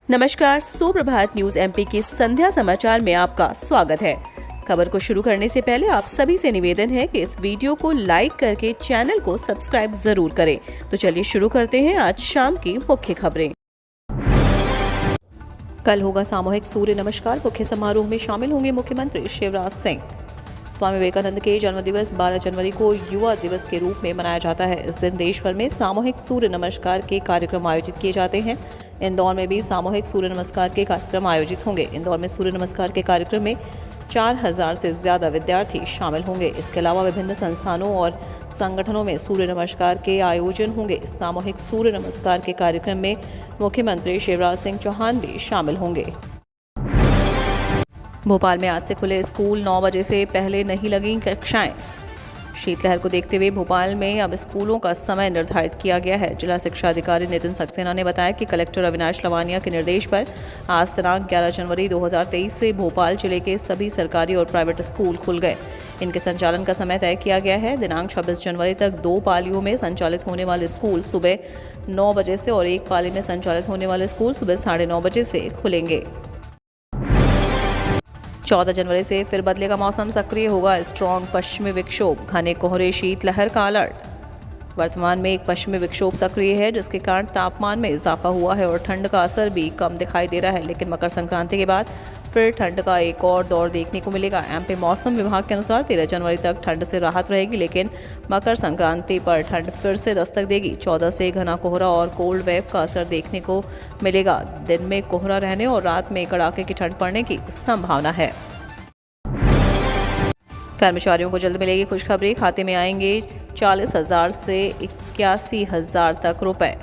नमस्कार, सुप्रभात news MP के संध्या समाचार में आपका स्वागत है। खबर को शुरू करने से पहले आप सभी से निवेदन है कि इस वीडियो को लाइक करके चैनल को सब्सक्राइब जरूर करें। तो चलिए शुरू करते हैं आज शाम की मुख्य खबरें। कल होगा सामूहिक सूर्य नमस्कार। मुख्य समारोह में शामिल होंगे मुख्यमंत्री शिवराज सिंह। स्वामी विवेकानंद के जन्मदिवस 12 जनवरी को युवा दिवस के रूप में मनाया जाता है। इस दिन देश भर में सामूहिक सूर्य नमस्कार के कार्यक्रम आयोजित किए जाते हैं। इंदौर में भी सामूहिक सूर्य नमस्कार के कार्यक्रम आयोजित होंगे। इंदौर में सूर्य नमस्कार के कार्यक्रम में 4000 से ज्यादा विद्यार्थी शामिल होंगे। इसके अलावा विभिन्न संस्थानों और संगठनों में सूर्य नमस्कार के आयोजन होंगे। सामूहिक सूर्य नमस्कार के कार्यक्रम में मुख्यमंत्री शिवराज सिंह चौहान भी शामिल होंगे। भोपाल में आज से खुले स्कूल। 9 बजे से पहले नहीं लगीं कक्षाएं। शीतलहर को देखते हुए भोपाल में अब स्कूलों का समय निर्धारित किया गया है। जिला शिक्षा अधिकारी नितिन सक्सेना ने बताया कि कलेक्टर अविनाश लवानिया के निर्देश पर आज दिनांक 11 जनवरी 2023 से भोपाल जिले के सभी सरकारी और प्राइवेट स्कूल खुल गए। इनके संचालन का समय तय किया गया है। दिनांक 26 जनवरी तक 2 पालियों में संचालित होने वाले स्कूल सुबह 9 बजे से और 1 पाली में संचालित होने वाले स्कूल सुबह 9:30 बजे से खुलेंगे। 14 जनवरी से फिर बदलेगा मौसम। सक्रिय होगा स्ट्रॉन्ग पश्चिमी विक्षोभ। घने कोहरे, शीतलहर का अलर्ट। वर्तमान में एक पश्चिमी विक्षोभ सक्रिय है, जिसके कारण तापमान में इजाफा हुआ है और ठंड का असर भी कम दिखाई दे रहा है। लेकिन मकर संक्रांति के बाद फिर ठंड का एक और दौर देखने को मिलेगा। एमपी मौसम विभाग के अनुसार 13 जनवरी तक ठंड से राहत रहेगी, लेकिन मकर संक्रांति पर ठंड फिर से दस्तक देगी। 14 से घना कोहरा और कोल्ड वेव का असर देखने को मिलेगा। दिन में कोहरा रहने और रात में कड़ाके की ठंड पड़ने की संभावना है। कर्मचारियों को जल्द मिलेगी खुशखबरी। खाते में आएंगे 40,000 से 81,000 तक रुपए।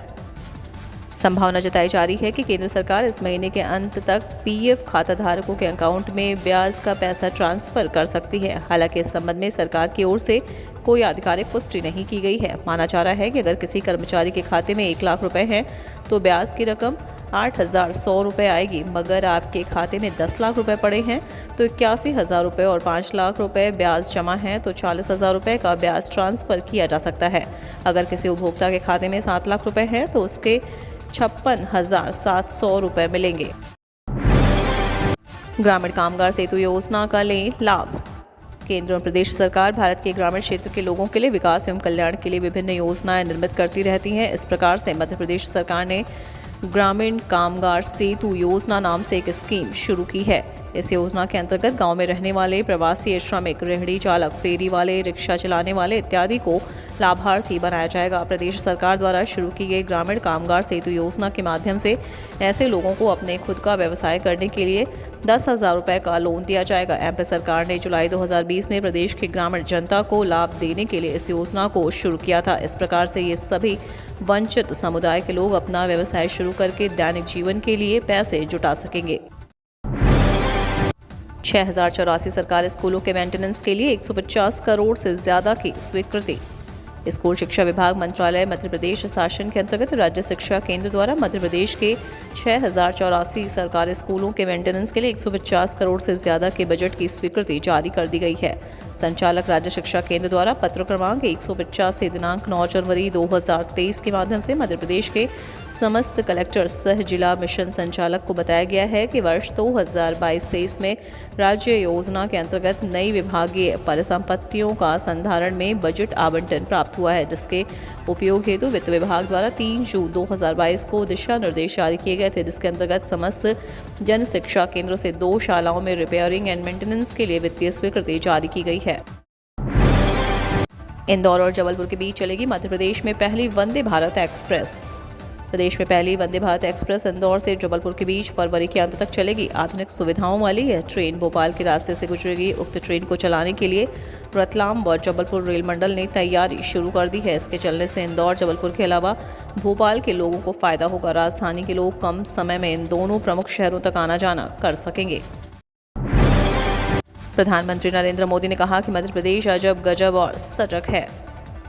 संभावना जताई जा रही है कि केंद्र सरकार इस महीने के अंत तक पीएफ खाता धारकों के अकाउंट में ब्याज का पैसा ट्रांसफर कर सकती है। हालांकि इस संबंध में सरकार की ओर से कोई आधिकारिक पुष्टि नहीं की गई है। माना जा रहा है कि अगर किसी कर्मचारी के खाते में 1 लाख रुपए हैं तो ब्याज की रकम 8,100 रुपये आएगी। मगर आपके खाते में 10 लाख रुपए पड़े हैं तो 81,000 रुपये और 5 लाख रुपए ब्याज जमा है तो 40,000 रुपये का ब्याज ट्रांसफर किया जा सकता है। अगर किसी उपभोक्ता के खाते में 7 लाख रुपए हैं तो उसके 56,700 रुपये मिलेंगे। ग्रामीण कामगार सेतु योजना का लें लाभ। केंद्र और प्रदेश सरकार भारत के ग्रामीण क्षेत्र के लोगों के लिए विकास एवं कल्याण के लिए विभिन्न योजनाएं निर्मित करती रहती हैं। इस प्रकार से मध्य प्रदेश सरकार ने ग्रामीण कामगार सेतु योजना नाम से एक स्कीम शुरू की है। इस योजना के अंतर्गत गांव में रहने वाले प्रवासी श्रमिक, रेहड़ी चालक, फेरी वाले, रिक्शा चलाने वाले इत्यादि को लाभार्थी बनाया जाएगा। प्रदेश सरकार द्वारा शुरू की गई ग्रामीण कामगार सेतु योजना के माध्यम से ऐसे लोगों को अपने खुद का व्यवसाय करने के लिए 10,000 रुपये का लोन दिया जाएगा। एमपी सरकार ने जुलाई 2020 में प्रदेश की ग्रामीण जनता को लाभ देने के लिए इस योजना को शुरू किया था। इस प्रकार से ये सभी वंचित समुदाय के लोग अपना व्यवसाय शुरू करके दैनिक जीवन के लिए पैसे जुटा सकेंगे। 6084 सरकारी स्कूलों के मेंटेनेंस के लिए 150 करोड़ से ज्यादा की स्वीकृति। स्कूल शिक्षा विभाग मंत्रालय मध्य प्रदेश शासन के अंतर्गत राज्य शिक्षा केंद्र द्वारा मध्य प्रदेश के 6084 सरकारी स्कूलों के मेंटेनेंस के लिए 150 करोड़ से ज्यादा के बजट की स्वीकृति जारी कर दी गई है। संचालक राज्य शिक्षा केंद्र द्वारा पत्र क्रमांक 150 से दिनांक 9 जनवरी 2023 के माध्यम से मध्य प्रदेश के समस्त कलेक्टर सह जिला मिशन संचालक को बताया गया है कि वर्ष 2022-23 में राज्य योजना के अंतर्गत नई विभागीय परिसंपत्तियों का संधारण में बजट आवंटन प्राप्त हुआ है, जिसके उपयोग हेतु वित्त विभाग द्वारा 3 जून 2022 को दिशा निर्देश जारी किए गए थे, जिसके अंतर्गत समस्त जन शिक्षा केंद्रों से 2 शालाओं में रिपेयरिंग एंड मेंटेनेंस के लिए वित्तीय स्वीकृति जारी की गई है। इंदौर और जबलपुर के बीच चलेगी मध्य प्रदेश में पहली वंदे भारत एक्सप्रेस। प्रदेश में पहली वंदे भारत एक्सप्रेस इंदौर से जबलपुर के बीच फरवरी के अंत तक चलेगी। आधुनिक सुविधाओं वाली यह ट्रेन भोपाल के रास्ते से गुजरेगी। उक्त ट्रेन को चलाने के लिए रतलाम व जबलपुर रेल मंडल ने तैयारी शुरू कर दी है। इसके चलने से इंदौर जबलपुर के अलावा भोपाल के लोगों को फायदा होगा। राजधानी के लोग कम समय में इन दोनों प्रमुख शहरों तक आना जाना कर सकेंगे। प्रधानमंत्री नरेंद्र मोदी ने कहा कि मध्य प्रदेश अजब गजब और सजग है।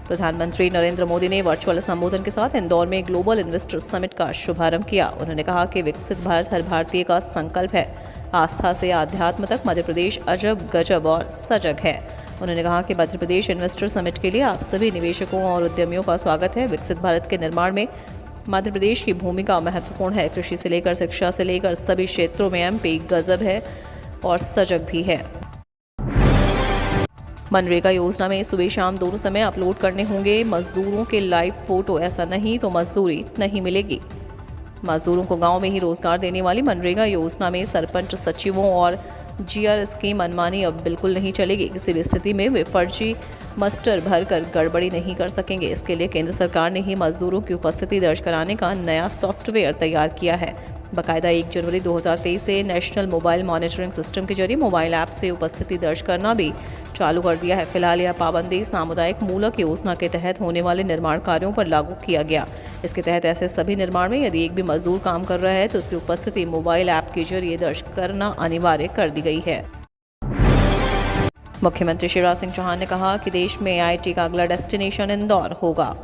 प्रधानमंत्री नरेंद्र मोदी ने वर्चुअल संबोधन के साथ इंदौर में ग्लोबल इन्वेस्टर समिट का शुभारंभ किया। उन्होंने कहा कि विकसित भारत हर भारतीय का संकल्प है। आस्था से आध्यात्म तक मध्य प्रदेश अजब गजब और सजग है। उन्होंने कहा कि मध्य प्रदेश इन्वेस्टर समिट के लिए आप सभी निवेशकों और उद्यमियों का स्वागत है। विकसित भारत के निर्माण में मध्य प्रदेश की भूमिका महत्वपूर्ण है। कृषि से लेकर शिक्षा से लेकर सभी क्षेत्रों में एमपी गजब है और सजग भी है। मनरेगा योजना में सुबह शाम दोनों समय अपलोड करने होंगे मजदूरों के लाइव फोटो, ऐसा नहीं तो मजदूरी नहीं मिलेगी। मजदूरों को गांव में ही रोजगार देने वाली मनरेगा योजना में सरपंच सचिवों और जीआरएस की मनमानी अब बिल्कुल नहीं चलेगी। किसी भी स्थिति में वे फर्जी मस्टर भरकर गड़बड़ी नहीं कर सकेंगे। इसके लिए केंद्र सरकार ने ही मजदूरों की उपस्थिति दर्ज कराने का नया सॉफ्टवेयर तैयार किया है। बाकायदा 1 जनवरी 2023 से नेशनल मोबाइल मॉनिटरिंग सिस्टम के जरिए मोबाइल ऐप से उपस्थिति दर्ज करना भी चालू कर दिया है। फिलहाल यह पाबंदी सामुदायिक मूलक योजना के तहत होने वाले निर्माण कार्यों पर लागू किया गया। इसके तहत ऐसे सभी निर्माण में यदि एक भी मजदूर काम कर रहा है तो उसकी उपस्थिति मोबाइल ऐप के जरिए दर्ज करना अनिवार्य कर दी गई है। मुख्यमंत्री शिवराज सिंह चौहान ने कहा कि देश में आईटी का अगला डेस्टिनेशन इंदौर होगा।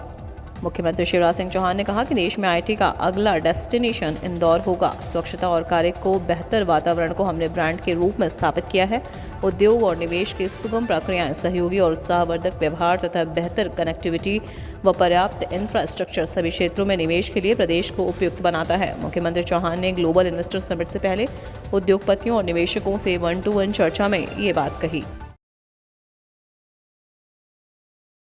मुख्यमंत्री शिवराज सिंह चौहान ने कहा कि देश में आईटी का अगला डेस्टिनेशन इंदौर होगा। स्वच्छता और कार्य को बेहतर वातावरण को हमने ब्रांड के रूप में स्थापित किया है। उद्योग और निवेश की सुगम प्रक्रियाएं, सहयोगी और उत्साहवर्धक व्यवहार तथा बेहतर कनेक्टिविटी व पर्याप्त इंफ्रास्ट्रक्चर सभी क्षेत्रों में निवेश के लिए प्रदेश को उपयुक्त बनाता है। मुख्यमंत्री चौहान ने ग्लोबल इन्वेस्टर समिट से पहले उद्योगपतियों और निवेशकों से 1-to-1 चर्चा में ये बात कही।